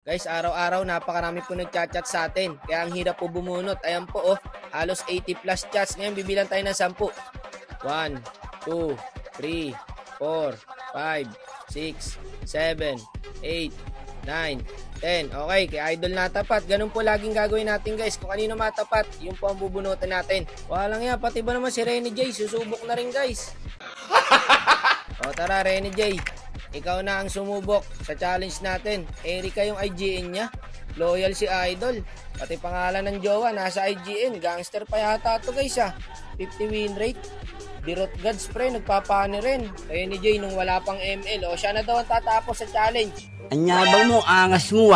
Guys, araw-araw napakarami po nagchat-chat sa atin. Kaya ang hirap po bumunot. Ayan po halos 80 plus chats. Ngayon bibilang tayo ng 10. 1, 2, 3, 4, 5, 6, 7, 8, 9, 10. Okay, kay Idol natapat. Ganun po laging gagawin natin guys. Kung kanino matapat, yun po ang bubunutin natin. Wala lang yan, pati ba naman si Renny J, susubok na rin guys. O tara Renny J, ikaw na ang sumubok sa challenge natin. Erika yung IGN niya. Loyal si Idol. Pati pangalan ng jowa nasa IGN. Gangster pa yata to guys 50 win rate. Dirot Gods pre, nagpapani rin. Renny J nung wala pang ML. O siya na daw ang tatapos sa challenge. Anyabang mo, angas mo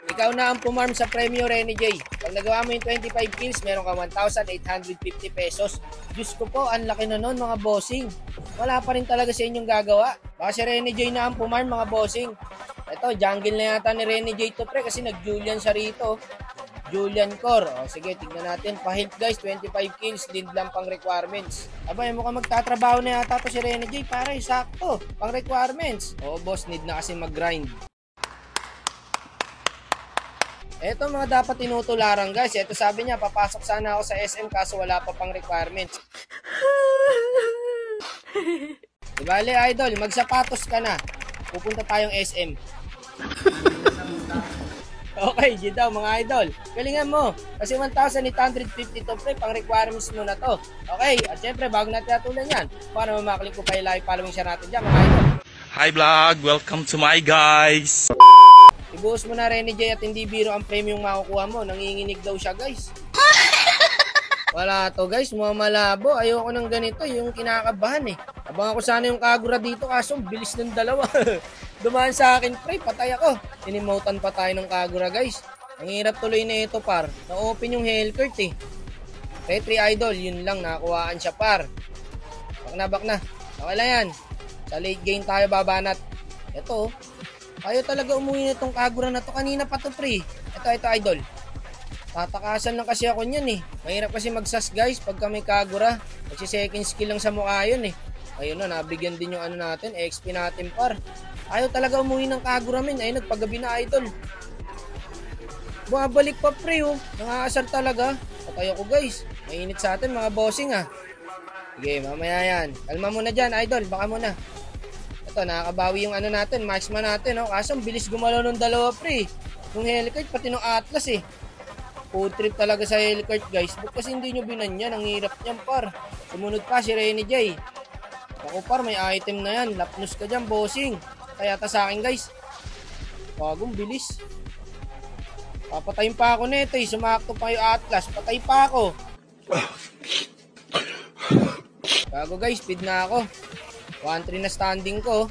Ikaw na ang pumarm sa premyo Renny J. Pag nagawa mo yung 25 kills, meron ka 1,850 pesos. Diyos ko po, ang laki na nun mga bossing. Wala pa rin talaga sa inyong gagawa. Baka si Renny J na ang pumarm mga bossing. Ito, jungle na yata ni Renny J to pre kasi nag-Julian siya rito. Julian Core. O sige, tignan natin. Pa-hint guys, 25 kills, din lang pang requirements. Abay, mukhang magtatrabaho na yata to si Renny J. Pare, sakto. Pang requirements. Oo boss, need na kasi mag-grind. Ito mga dapat tinutularan guys. Ito sabi niya, papasok sana ako sa SM kaso wala pa pang requirements. Ibali Idol, magsapatos ka na. Pupunta tayong SM. Okay, yun daw mga Idol. Galingan mo. Kasi 1,850 to pre, pang requirements mo na to. Okay, at syempre bago natin natulan yan, para mamaklik ko pa yung live following siya natin dyan mga Idol. Hi vlog, welcome to my guys. Ibuhos mo na Renny J at hindi biro ang premium makukuha mo. Nanginginig daw siya guys. Wala to guys, mga malabo. Ayoko ng ganito, yung kinakabahan Abangan ko sana yung Kagura dito kaso bilis ng dalawa. Dumaan sa akin pre, patay ako. Tinimotan pa tayo ng Kagura guys. Ang hirap tuloy na ito par. Na-open yung Hellcurt Petri Idol, yun lang, nakakuhaan siya par. Back na. Okay lang yan. Sa late game tayo babanat. Ito ayaw talaga umuwi na itong Kagura na to. Kanina pa to pre. Ito Idol. Tatakasan lang kasi ako niyan Mahirap kasi magsas guys pagka may Kagura. Magsi-second skill lang sa mukha yun Ayun na, nabigyan din yung ano natin, XP natin par. Ayaw talaga umuwi ng Kagura min. Ayun, nagpagabi na Idol. Bumabalik pa pre Nangaasar talaga. Patay ako guys. Mainit sa atin mga bossing Sige, mamaya yan. Kalma muna dyan Idol, baka muna. Ito, nakakabawi yung ano natin, marksman natin Kaso ang bilis gumalaw ng dalawa pre. Yung Hellcurt, pati ng Atlas Food trip talaga sa Hellcurt guys. Ba't kasi hindi nyo binanyan? Ang hirap niyan par. Sumunod pa si Renny J. Ako par, may item na yan. Lapnos ka dyan bossing. Kaya ta sa akin guys. Bagong bilis. Papatayin pa ako nito Sumakto pa yung Atlas. Patay pa ako. Bago guys, speed na ako. 1-3 na standing ko.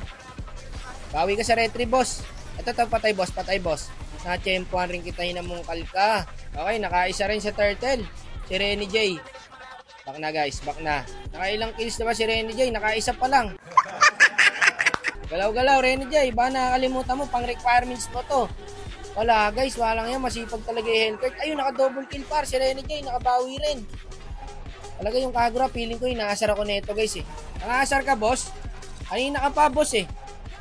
Bawi ka sa retry boss. Ito patay boss. Na-champuan rin kita hinamungkal ka. Okay, nakaisa rin sa turtle. Si Renny J. Back na guys, back na. Nakailang kills na ba si Renny J? Nakaisa pa lang. Galaw-galaw Renny J. Ba nakakalimutan mo, pang requirements mo to. Wala guys, walang yan. Masipag talaga yung Hellcurt. Ayun, naka-double kill par si Renny J. Nakabawi rin. Talaga yung Kagura, feeling ko inaasar ako nito guys Nakaasar ka boss? Kanina ka pa boss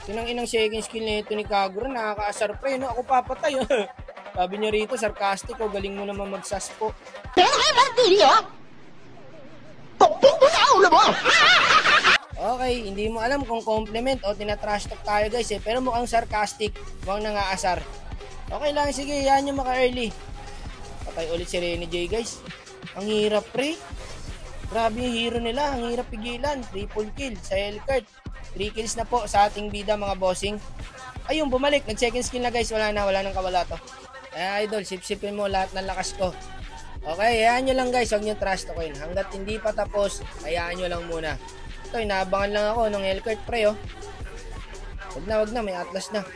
Tinang-inang second skill na ito ni Kagura, nakakaasar pre Ako papatay Sabi niya rito, sarcastic galing mo naman magsaspo. Okay, hindi mo alam kung compliment o tinatrash talk tayo guys pero mukhang sarcastic, mukhang nangaasar. Okay lang, sige, yan yung maka-early. Patay ulit si Renny J guys. Ang hirap pre. Grabe yung hero nila, ang hirap pigilan. Triple kill sa Hellcurt. 3 kills na po sa ating bida mga bossing. Ayun, bumalik, nag second skill na guys, wala nang kawala to. Idol, sip-sipin mo lahat ng lakas ko. Okay, hayaan nyo lang guys, huwag nyo trash talkin. Hanggat hindi pa tapos, hayaan nyo lang muna. Ito, inaabangan lang ako ng Hellcurt pre Wag na, may Atlas na.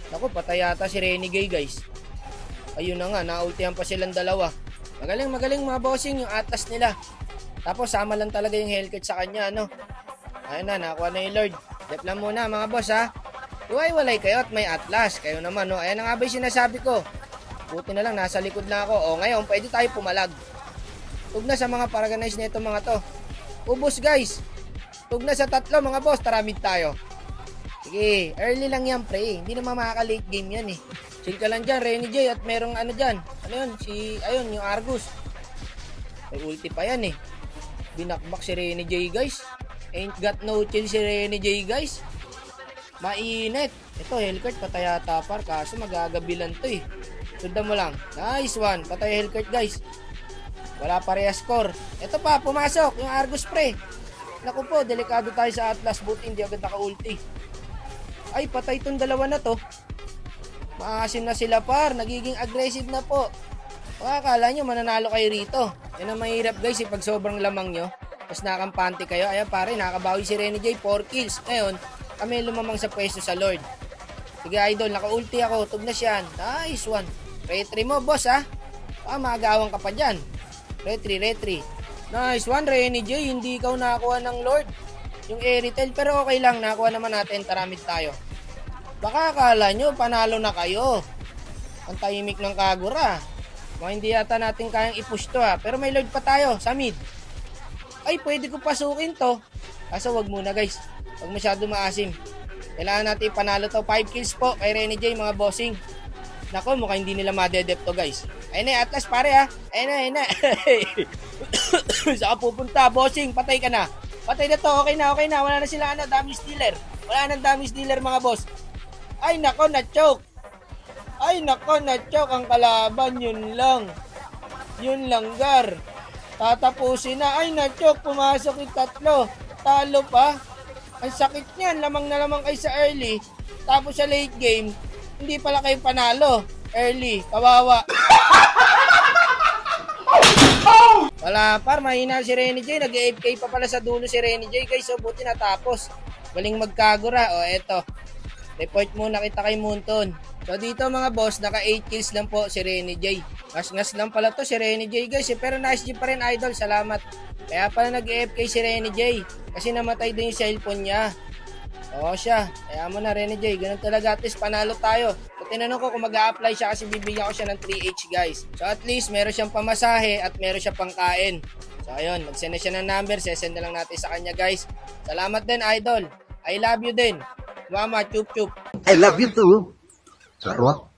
Ako, patay yata si Renny J guys. Ayun na nga, naultihan pa silang dalawa. Magaling mga bossing yung Atlas nila. Tapos sama lang talaga yung Hellcurt sa kanya Ayun na, nakuha na yung Lord. Dep lang muna mga boss Iwalay kayo at may Atlas. Kayo naman Ayan na nga ba yung sinasabi ko. Buti na lang, nasa likod na ako. Ngayon, pwede tayo pumalag. Tug na sa mga paraganize na ito mga to. Ubus guys. Tug na sa tatlo mga boss, tara mid tayo. Sige, early lang yan, pre. Hindi naman makaka-late game yan eh. Chill ka lang dyan, Renny J. At merong ano dyan. Ano yun? Ayun, yung Argus. May ulti pa yan eh. Binakbak si Renny J, guys. Ain't got no chill si Renny J, guys. Mainit. Ito, Hellcurt, patay yata par. Kaso magagabilan to eh. Sundan mo lang. Nice one. Patay Hellcurt, guys. Wala pareha score. Ito pa, pumasok. Yung Argus, pre. Naku po, delikado tayo sa Atlas. Buti hindi agad naka-ulti. Ay, patay itong dalawa na to. Maasim na sila par. Nagiging aggressive na po. Akala nyo, mananalo kayo rito. Yan ang mahirap guys, pag sobrang lamang nyo. Tapos nakampante kayo. Ayan pare, nakabawi si Renny J. 4 kills. Ngayon, kami lumamang sa pwesto sa Lord. Sige idol, naka-ulti ako. Tugnas yan. Nice one. Retry mo, boss ha. Magawang ka pa dyan. Retry. Nice one, Renny J. Hindi ikaw nakakuha ng Lord. Yung Airtel, pero okay lang. Nakakuha naman natin. Taramid tayo. Baka akala nyo, panalo na kayo. Ang tahimik ng Kagura. Mga hindi yata natin kayang i-push to ha. Pero may Lord pa tayo sa mid. Ay, pwede ko pasukin to. Kaso wag muna guys. Wag masyado maasim. Kailangan natin ipanalo to. 5 kills po kay Renny J, mga bossing. Nako, mukhang hindi nila madedep to guys. Ayun na, Atlas pare ha. Ayun na. Saan pupunta, bossing? Patay ka na. Patay na to. Okay na. Wala na sila damage dealer. Wala nang damage dealer mga boss. Ay, nako, na-choke. Ang kalaban. Yun lang, gar. Tatapusin na. Ay, na-choke. Pumasok yung tatlo. Talo pa. Ang sakit niyan. Lamang na lamang kayo sa early. Tapos sa late game, hindi pala kayo panalo. Early. Kawawa. Wala par. Mahina si Renny J. Nag-AFK pa pala sa dulo si Renny J. Guys, so buti natapos. Galing magkagura. O, eto. Report muna kita kay Munton. So dito mga boss, naka 8 kills lang po si Renny J. Ngas lang pala to si Renny J guys. Pero nice G pa rin idol, salamat. Kaya pala nag-AFK si Renny J. Kasi namatay din yung cellphone niya. Oo siya. Kaya mo na Renny J. Ganun talaga, at least panalo tayo. So tinanong ko kung mag-a-apply siya kasi bibigyan ko siya ng 3H guys. So at least meron siyang pamasahe at meron siyang pangkain. So ayun, mag-send na siya ng number. Sesend na lang natin sa kanya guys. Salamat din idol. I love you din. Mama, chup chup. I love you too. Sarwa.